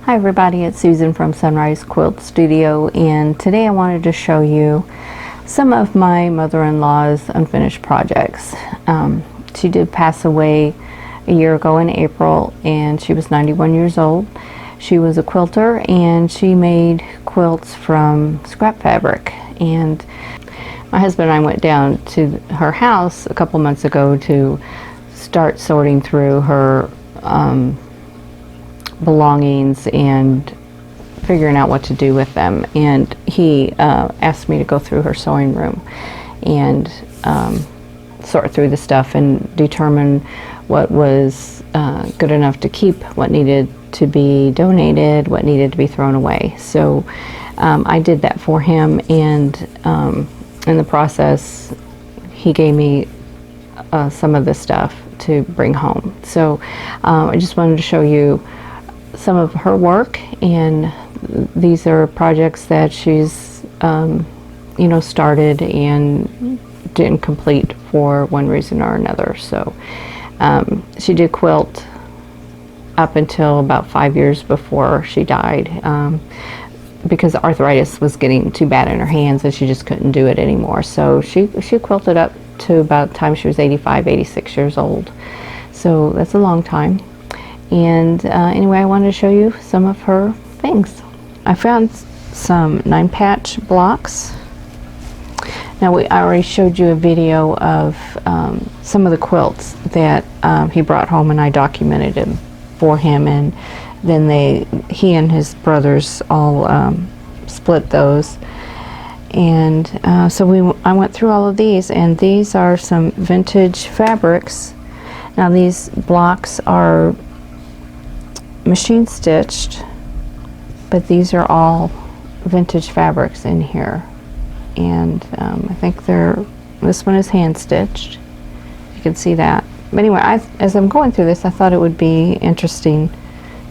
Hi everybody, it's Susan from Sunrise Quilt Studio, and today I wanted to show you some of my mother-in-law's unfinished projects. She did pass away a year ago in April, and she was 91 years old. She was a quilter, and she made quilts from scrap fabric. And my husband and I went down to her house a couple months ago to start sorting through her belongings and figuring out what to do with them, and he asked me to go through her sewing room and sort through the stuff and determine what was good enough to keep, what needed to be donated, what needed to be thrown away. So I did that for him, and in the process he gave me some of the stuff to bring home. So I just wanted to show you some of her work, and these are projects that she's you know, started and didn't complete for one reason or another. So she did quilt up until about 5 years before she died, because arthritis was getting too bad in her hands and she just couldn't do it anymore. So she quilted up to about the time she was 85, 86 years old. So that's a long time. And anyway, I wanted to show you some of her things. I found some 9-patch blocks. Now I already showed you a video of some of the quilts that he brought home, and I documented them for him, and then he and his brothers all split those. And so I went through all of these, and these are some vintage fabrics. Now these blocks are machine stitched, but these are all vintage fabrics in here, and I think this one is hand stitched. You can see that. But anyway, as I'm going through this, I thought it would be interesting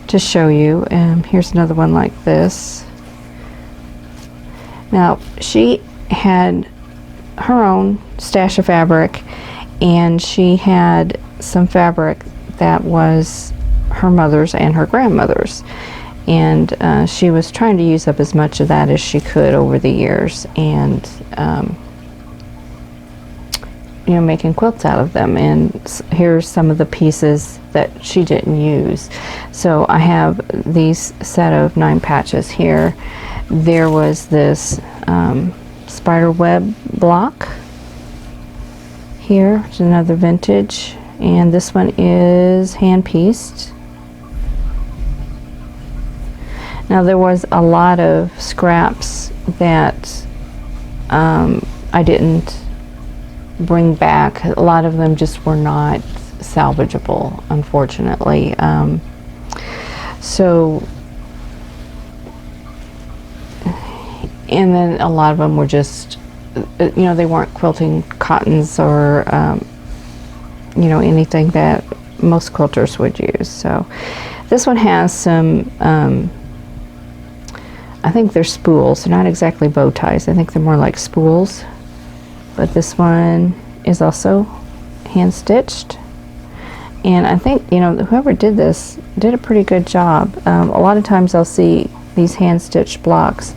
to show you. Here's another one like this. Now she had her own stash of fabric, and she had some fabric that was her mother's and her grandmother's, and she was trying to use up as much of that as she could over the years, and you know, making quilts out of them. And here's some of the pieces that she didn't use. So I have these set of 9 patches here. There was this spider web block here, which is another vintage, and this one is hand pieced. Now there was a lot of scraps that I didn't bring back. A lot of them just were not salvageable, unfortunately. So, and then a lot of them were just, you know, they weren't quilting cottons or you know, anything that most quilters would use. So this one has some I think they're spools. They're not exactly bow ties. I think they're more like spools. But this one is also hand stitched. And I think, you know, whoever did this did a pretty good job. A lot of times I'll see these hand stitched blocks,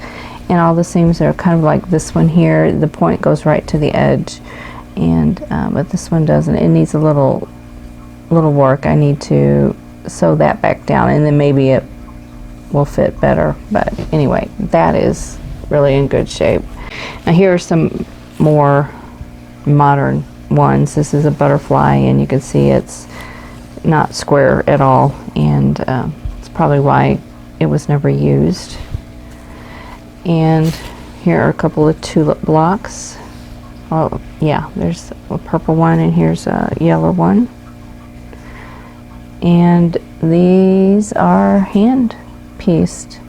and all the seams are kind of like this one here. The point goes right to the edge. And but this one doesn't. It needs a little work. I need to sew that back down, and then maybe it will fit better. But anyway, that is really in good shape. Now here are some more modern ones. This is a butterfly, and you can see it's not square at all, and it's probably why it was never used. And here are a couple of tulip blocks. Oh yeah, there's a purple one, and here's a yellow one. And these are hand pieced.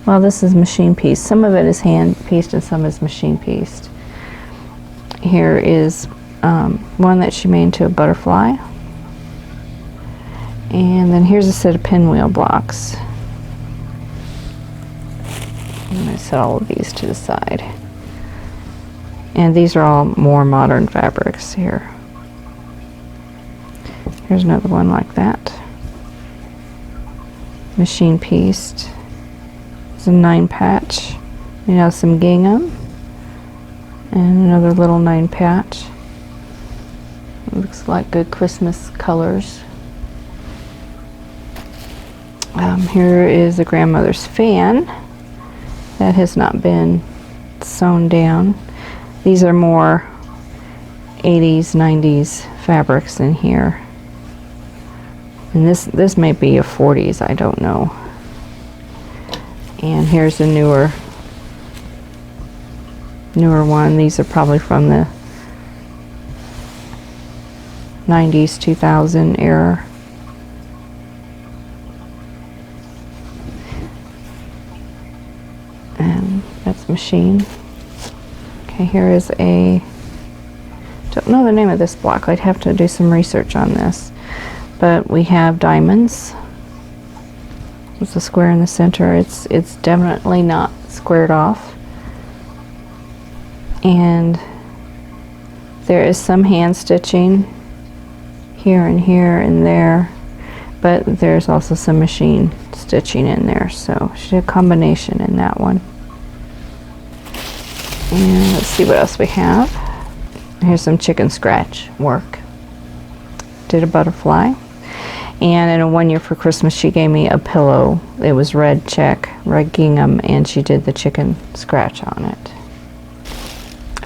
Well, this is machine pieced. Some of it is hand pieced and some is machine pieced. Here is one that she made into a butterfly. And then here's a set of pinwheel blocks. I'm going to set all of these to the side. And these are all more modern fabrics here. Here's another one like that. machine pieced. It's a 9 patch. You know, some gingham and another little 9 patch. Looks like good Christmas colors. Here is a grandmother's fan that has not been sewn down. These are more 80s, 90s fabrics in here. And this may be a 40s, I don't know. And here's a newer one. These are probably from the 90s, 2000 era. And that's machine. Okay, here is a, don't know the name of this block. I'd have to do some research on this. But we have diamonds. There's a square in the center. It's definitely not squared off. And there is some hand stitching here and there, but there's also some machine stitching in there, so she did a combination in that one. And let's see what else we have. Here's some chicken scratch work. Did a butterfly. And in a 1 year for Christmas, she gave me a pillow. It was red check, red gingham, and she did the chicken scratch on it.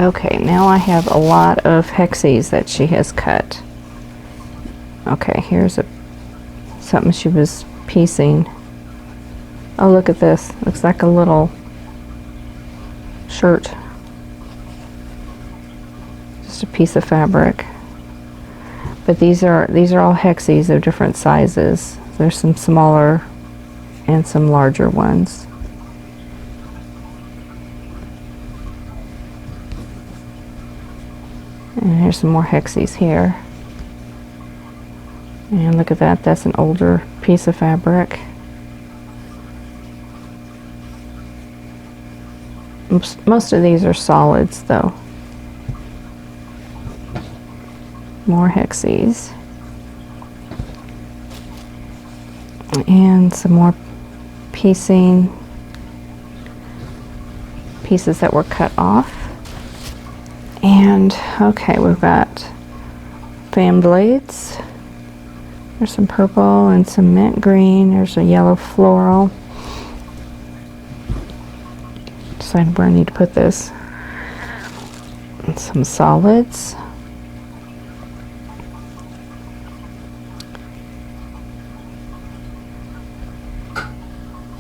Okay, now I have a lot of hexes that she has cut. Okay, here's something she was piecing. Oh, look at this. Looks like a little shirt. Just a piece of fabric. But these are all hexes of different sizes. There's some smaller and some larger ones. And here's some more hexes here. And look at that, that's an older piece of fabric. Most of these are solids though. More hexes. And some more piecing pieces that were cut off. And okay, we've got fan blades. There's some purple and some mint green. There's a yellow floral. Decide where I need to put this. And some solids.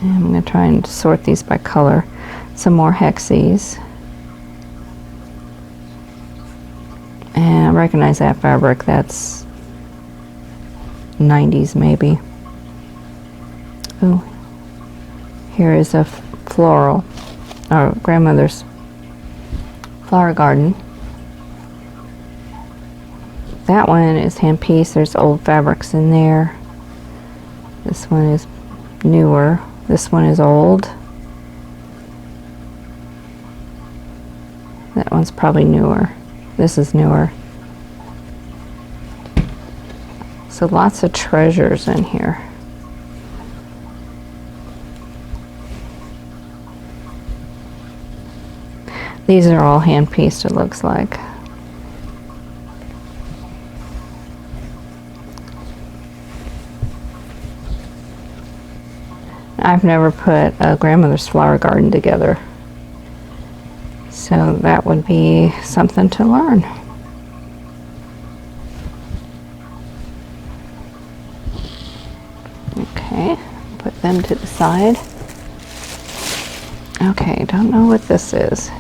And I'm going to try and sort these by color. Some more hexes. And I recognize that fabric. That's 90s maybe. Oh, here is a floral, or grandmother's flower garden. That one is hand pieced. There's old fabrics in there. This one is newer. This one is old. That one's probably newer. This is newer. So lots of treasures in here. These are all hand pieced, it looks like. I've never put a grandmother's flower garden together, so that would be something to learn. Okay, put them to the side. Okay, don't know what this is.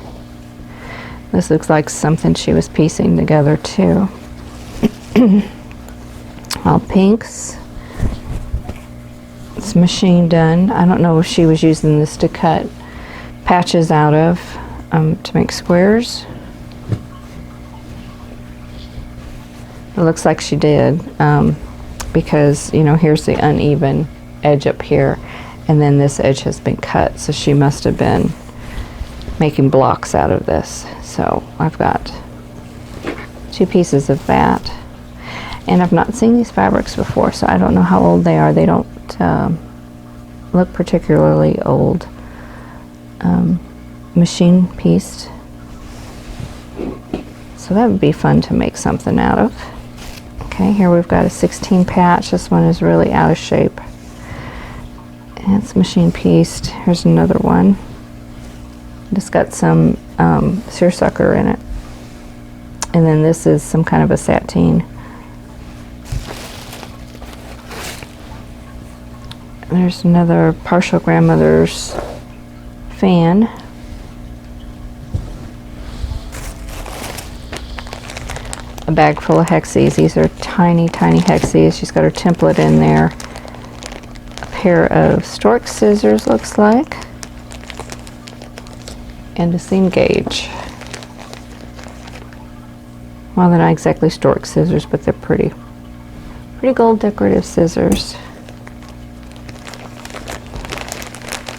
This looks like something she was piecing together too. All pinks. It's machine done. I don't know if she was using this to cut patches out of to make squares. It looks like she did, because you know, here's the uneven edge up here, and then this edge has been cut, so she must have been making blocks out of this. So I've got 2 pieces of that, and I've not seen these fabrics before, so I don't know how old they are. They don't look particularly old. Machine pieced. So that would be fun to make something out of. Okay, here we've got a 16 patch. This one is really out of shape. And it's machine pieced. Here's another one. It's got some seersucker in it. And then this is some kind of a sateen. There's another partial grandmother's fan. A bag full of hexies. These are tiny, tiny hexies. She's got her template in there. A pair of stork scissors, looks like. And a seam gauge. Well, they're not exactly stork scissors, but they're pretty gold decorative scissors.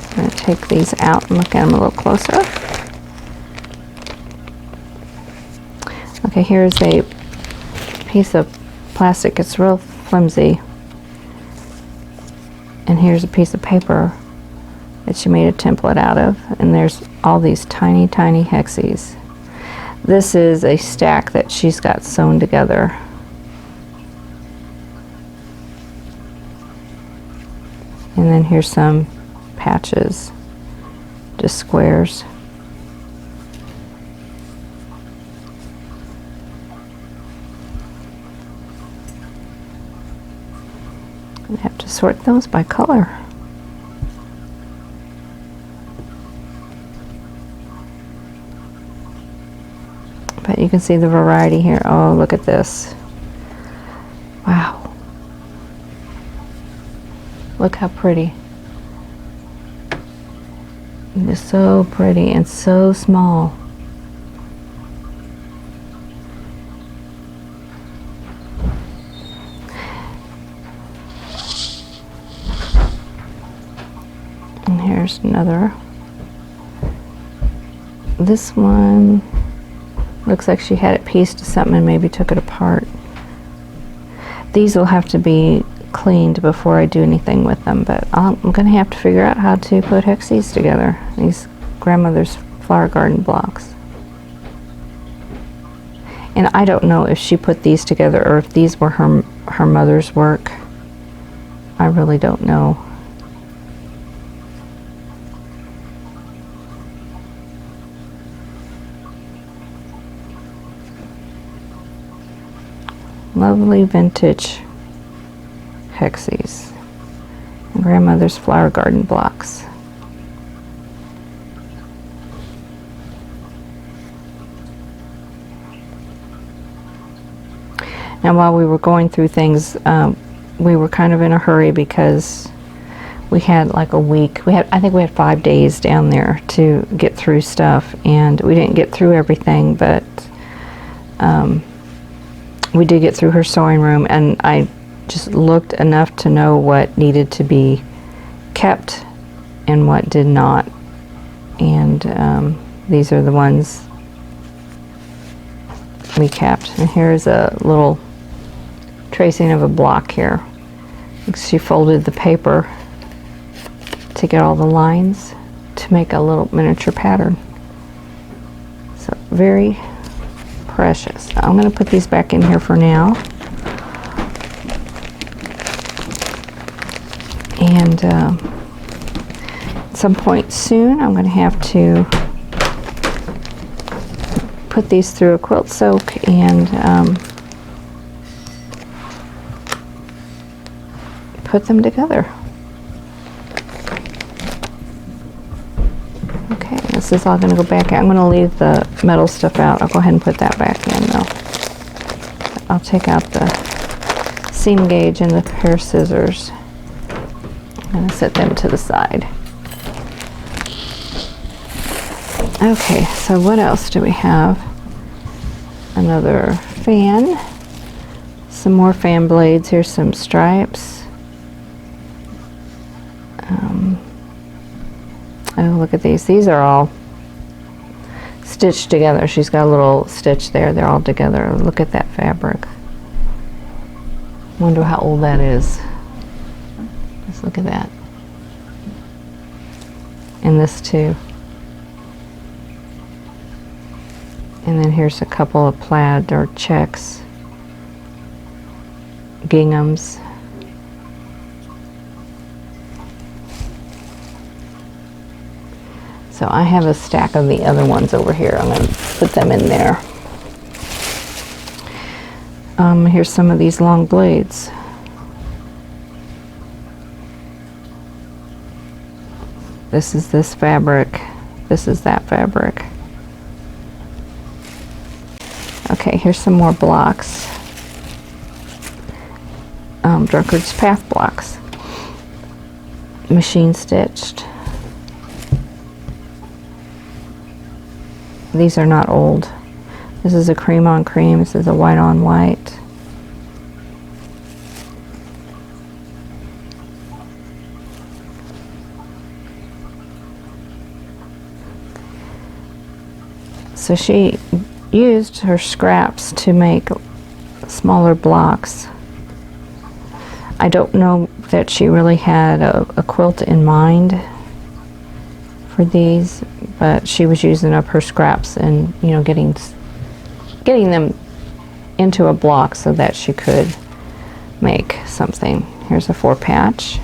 I'm going to take these out and look at them a little closer. Okay, here's a piece of plastic. It's real flimsy. And here's a piece of paper that she made a template out of. And there's all these tiny, tiny hexies. This is a stack that she's got sewn together. And then here's some patches, just squares. I have to sort those by color. But you can see the variety here. Oh, look at this. Wow. Look how pretty. It's so pretty and so small. And here's another. This one looks like she had it pieced to something and maybe took it apart. These will have to be cleaned before I do anything with them, but I'm going to have to figure out how to put hexies together. These grandmother's flower garden blocks. And I don't know if she put these together or if these were her mother's work. I really don't know. Lovely vintage hexies. Grandmother's flower garden blocks. Now while we were going through things, we were kind of in a hurry because we had like a week. I think we had 5 days down there to get through stuff, and we didn't get through everything, but we did get through her sewing room, and I just looked enough to know what needed to be kept and what did not. And these are the ones we kept. And here's a little tracing of a block here. She folded the paper to get all the lines to make a little miniature pattern. So very precious. I'm going to put these back in here for now. And at some point soon I'm going to have to put these through a quilt soak and put them together. Okay, this is all going to go back. I'm going to leave the metal stuff out. I'll go ahead and put that back in though. I'll take out the seam gauge and the pair of scissors. I'm going to set them to the side. Okay, so what else do we have? Another fan. Some more fan blades. Here's some stripes. Oh, look at these. These are all stitched together. She's got a little stitch there. They're all together. Look at that fabric. Wonder how old that is. Let's look at that. and this too. And then here's a couple of plaid or checks, ginghams. So I have a stack of the other ones over here. I'm going to put them in there. Here's some of these long blades. This is this fabric. This is that fabric. Okay, here's some more blocks. Drunkard's Path blocks. Machine stitched. These are not old. This is a cream on cream. This is a white on white. So she used her scraps to make smaller blocks. I don't know that she really had a quilt in mind for these, but she was using up her scraps and, you know, getting them into a block so that she could make something. Here's a 4-patch.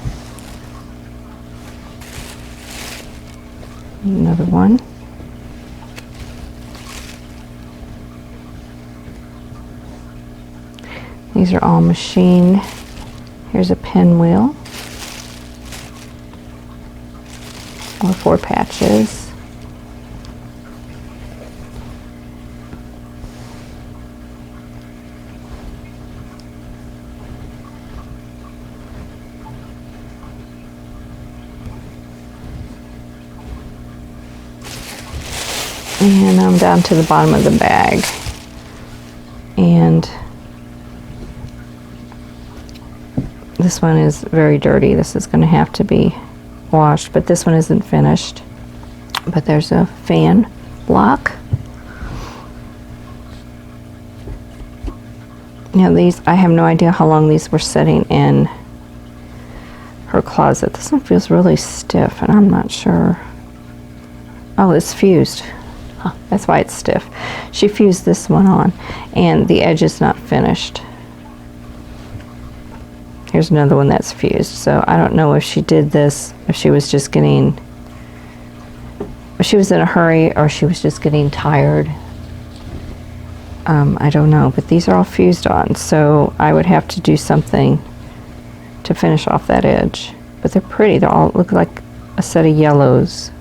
Another one. These are all machine. Here's a pinwheel. More 4 patches. And I'm down to the bottom of the bag. And this one is very dirty. This is going to have to be washed, but this one isn't finished. But there's a fan block. Now these, I have no idea how long these were sitting in her closet. This one feels really stiff, and I'm not sure. Oh, it's fused. Huh, that's why it's stiff. She fused this one on, and the edge is not finished. Here's another one that's fused. So I don't know if she did this, if she was just getting, if she was in a hurry or she was just getting tired. I don't know, but these are all fused on, so I would have to do something to finish off that edge. But they're pretty. They all look like a set of yellows.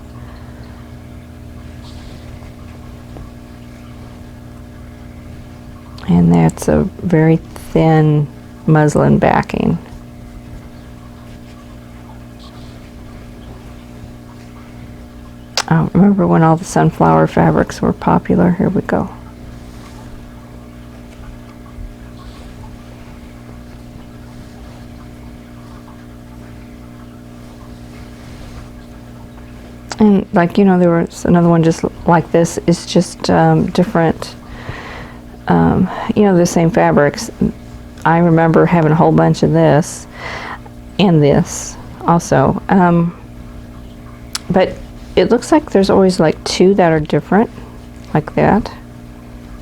And that's a very thin muslin backing. Oh, remember when all the sunflower fabrics were popular? Here we go. And like, you know, there was another one just like this. It's just different, you know, the same fabrics. I remember having a whole bunch of this and this also. But it looks like there's always like 2 that are different, like that.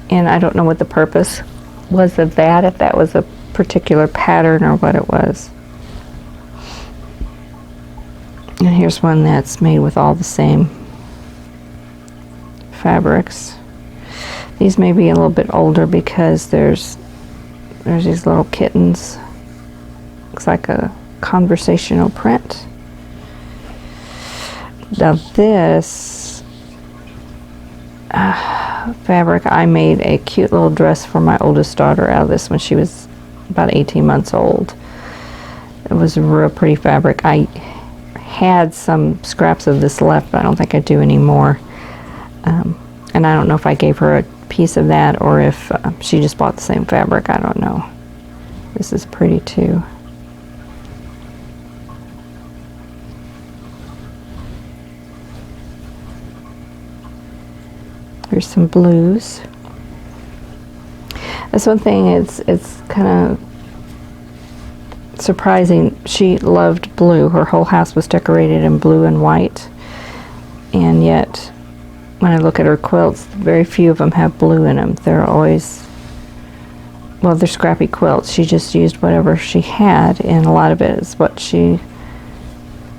And I don't know what the purpose was of that, if that was a particular pattern or what it was. And here's one that's made with all the same fabrics. These may be a little bit older because there's these little kittens. Looks like a conversational print. Now this fabric, I made a cute little dress for my oldest daughter out of this when she was about 18 months old. It was a real pretty fabric. I had some scraps of this left, but I don't think I do anymore. And I don't know if I gave her a piece of that or if she just bought the same fabric. I don't know. This is pretty too. Here's some blues. That's one thing, it's kind of surprising. She loved blue. Her whole house was decorated in blue and white. and yet when I look at her quilts, very few of them have blue in them. They're always, well, they're scrappy quilts. She just used whatever she had, and a lot of it is what she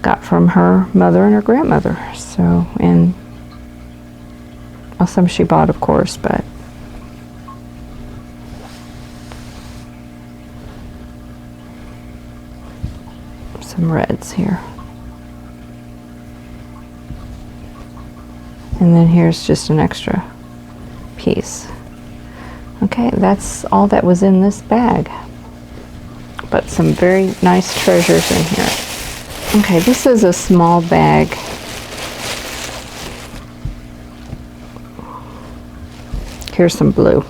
got from her mother and her grandmother. So, and well, some she bought, of course, but some reds here. And then here's just an extra piece. Okay, that's all that was in this bag. But some very nice treasures in here. Okay, this is a small bag. Here's some blue.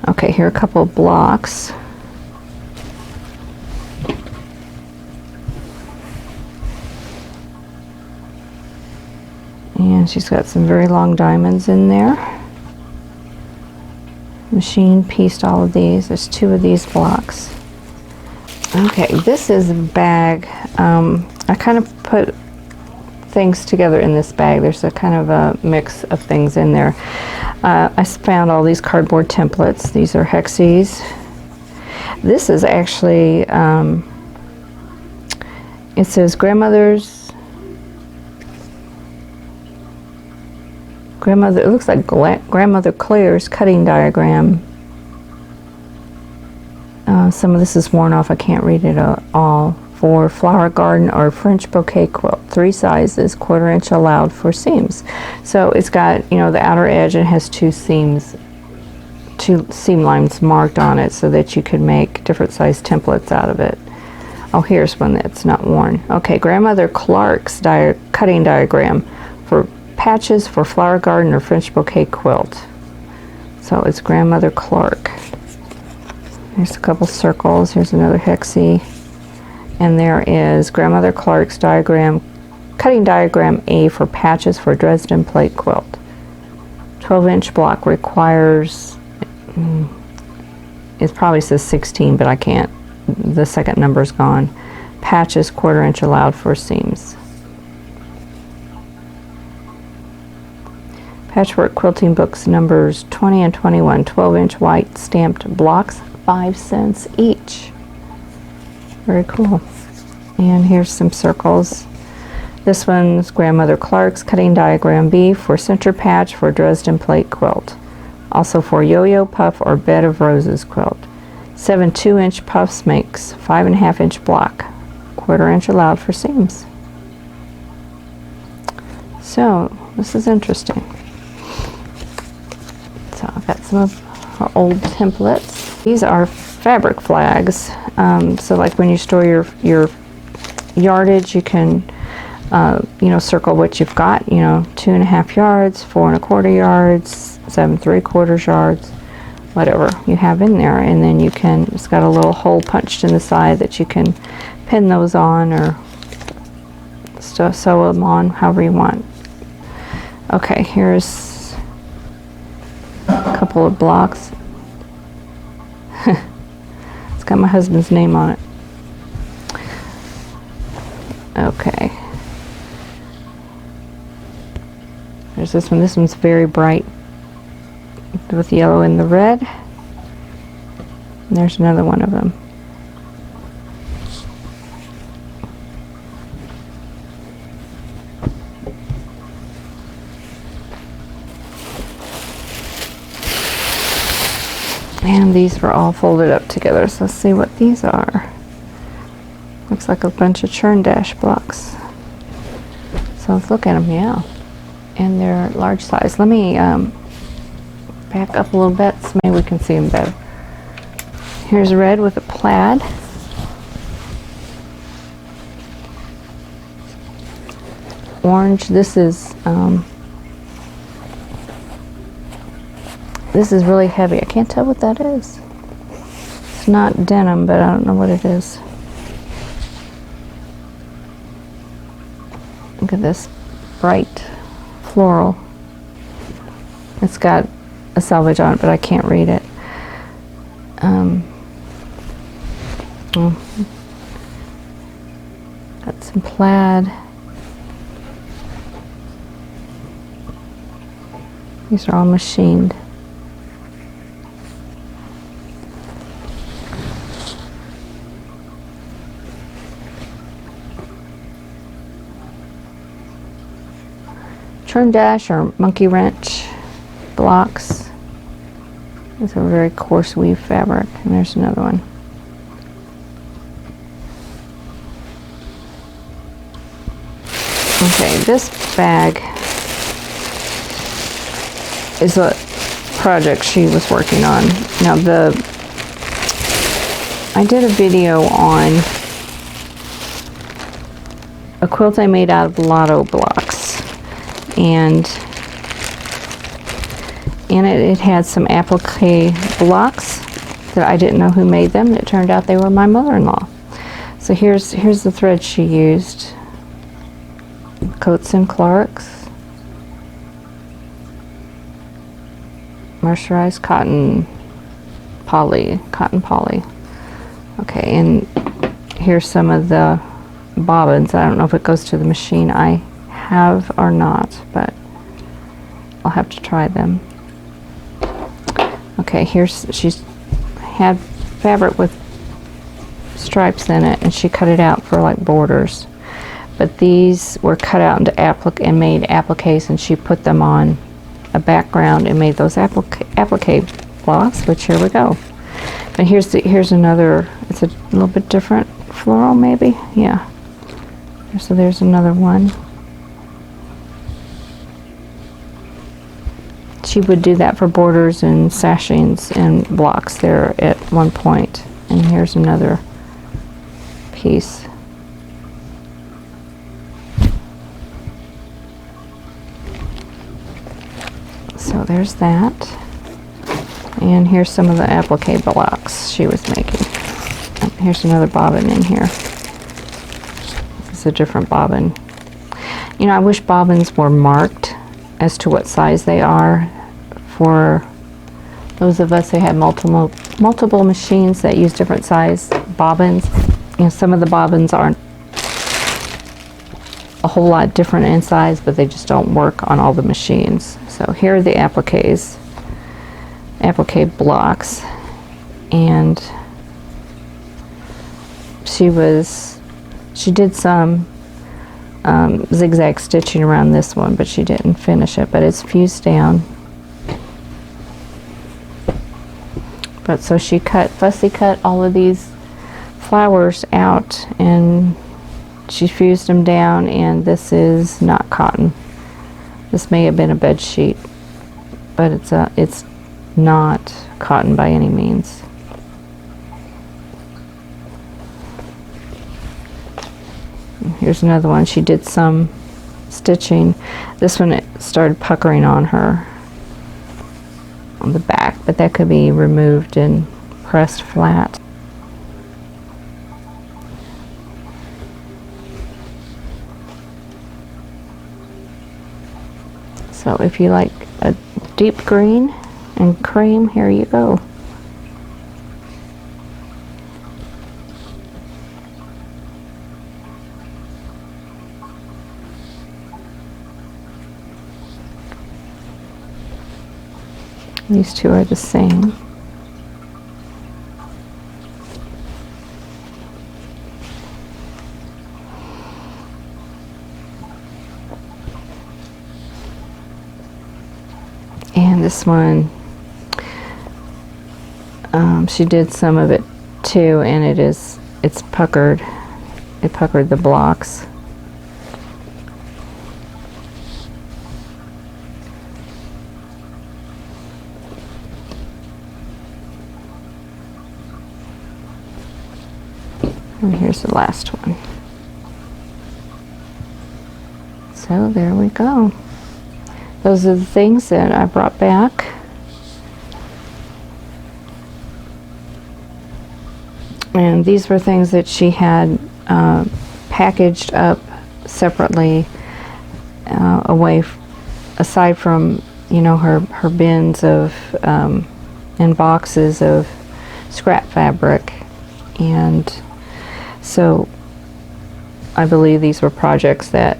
Okay, here are a couple of blocks. And she's got some very long diamonds in there. Machine pieced all of these. There's 2 of these blocks. Okay, this is a bag. I kind of put things together in this bag. There's a kind of a mix of things in there. I found all these cardboard templates. These are hexes. This is actually, it says grandmother, it looks like Grandmother Claire's cutting diagram. Some of this is worn off. I can't read it all. For flower garden or French bouquet quilt. 3 sizes, 1/4 inch allowed for seams. So it's got, you know, the outer edge, and it has 2 seams, 2 seam lines marked on it so that you could make different size templates out of it. Oh, here's one that's not worn. Okay, Grandmother Clark's cutting diagram for patches for flower garden or French bouquet quilt. So it's Grandmother Clark. There's a couple circles. Here's another hexie. And there is Grandmother Clark's diagram, cutting diagram A for patches for Dresden plate quilt. 12-inch block requires, it probably says 16, but I can't. The second number's gone. Patches 1/4 inch allowed for seams. Patchwork quilting books numbers 20 and 21, 12-inch white stamped blocks, 5 cents each. Very cool. And here's some circles. This one's Grandmother Clark's cutting diagram B for center patch for Dresden plate quilt. Also for yo-yo puff or bed of roses quilt. 7 2-inch puffs makes 5.5 inch block. 1/4 inch allowed for seams. So this is interesting. So I've got some of our old templates. These are fabric flags. So like when you store your yardage, you can you know, circle what you've got, you know, 2.5 yards, 4 1/4 yards, 7 3/4 yards, whatever you have in there, and then you can, it's got a little hole punched in the side that you can pin those on or sew them on however you want. Okay, here's a couple of blocks. It's got my husband's name on it. Okay. There's this one. This one's very bright with the yellow and the red. And there's another one of them. And these were all folded up together, so let's see what these are. Looks like a bunch of churn dash blocks. So let's look at them, yeah. And they're large size. Let me back up a little bit so maybe we can see them better. Here's red with a plaid. Orange, this is really heavy. I can't tell what that is. It's not denim, but I don't know what it is. Look at this bright floral. It's got a selvage on it, but I can't read it. Got some plaid. These are all machined. Turn dash or monkey wrench blocks. It's a very coarse weave fabric. And there's another one. Okay, this bag is a project she was working on. Now I did a video on a quilt I made out of lotto blocks, and in it had some applique blocks that I didn't know who made them. It turned out they were my mother-in-law. So here's the thread she used. Coats and Clarks. Mercerized cotton poly. Okay, and here's some of the bobbins. I don't know if it goes to the machine I have or not, but I'll have to try them. Okay, she's had fabric with stripes in it, and she cut it out for like borders. But these were cut out into applique and made appliques, and she put them on a background and made those applique blocks, which here we go. But here's another, it's a little bit different floral maybe, yeah. So there's another one. She would do that for borders and sashings and blocks there at one point. And here's another piece. So there's that. And here's some of the applique blocks she was making. Here's another bobbin in here. This is a different bobbin. You know, I wish bobbins were marked as to what size they are for those of us who have multiple machines that use different size bobbins. You know, some of the bobbins aren't a whole lot different in size, but they just don't work on all the machines. So here are the applique blocks, and she did some zigzag stitching around this one, but she didn't finish it, but it's fused down. But so she fussy cut all of these flowers out, and she fused them down, and this is not cotton. This may have been a bed sheet, but it's not cotton by any means. Here's another one. She did some stitching. This one, it started puckering on her on the back, but that could be removed and pressed flat. So if you like a deep green and cream, here you go. These two are the same. And this one, she did some of it too, and it's puckered. It puckered the blocks. And here's the last one. So there we go. Those are the things that I brought back. And these were things that she had packaged up separately, aside from, you know, her bins of and boxes of scrap fabric. And so I believe these were projects that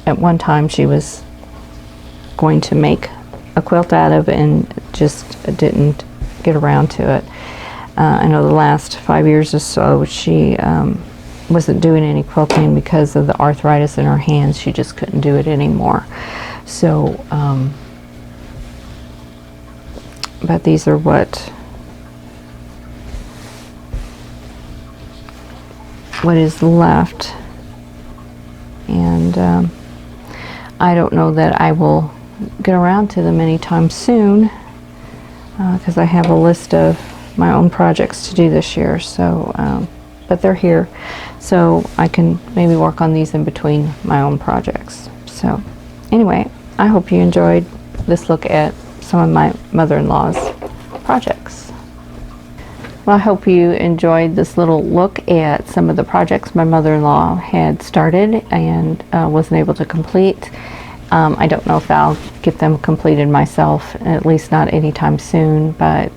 at one time she was going to make a quilt out of and just didn't get around to it. I know the last 5 years or so she wasn't doing any quilting because of the arthritis in her hands. She just couldn't do it anymore. So, but these are what is left, and I don't know that I will get around to them anytime soon because I have a list of my own projects to do this year. So but they're here, so I can maybe work on these in between my own projects. So anyway, I hope you enjoyed this look at some of my mother-in-law's projects. Well, I hope you enjoyed this little look at some of the projects my mother-in-law had started and wasn't able to complete. I don't know if I'll get them completed myself, at least not anytime soon, but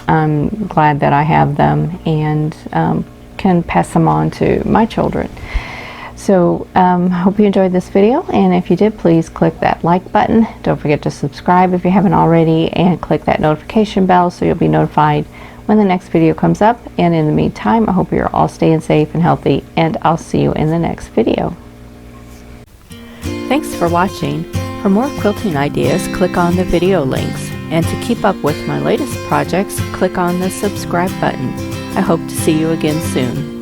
I'm glad that I have them and can pass them on to my children. So hope you enjoyed this video, and if you did, please click that like button. Don't forget to subscribe if you haven't already, and click that notification bell so you'll be notified when the next video comes up. And in the meantime, I hope you're all staying safe and healthy, and I'll see you in the next video. Thanks for watching. For more quilting ideas, click on the video links. And to keep up with my latest projects, click on the subscribe button. I hope to see you again soon.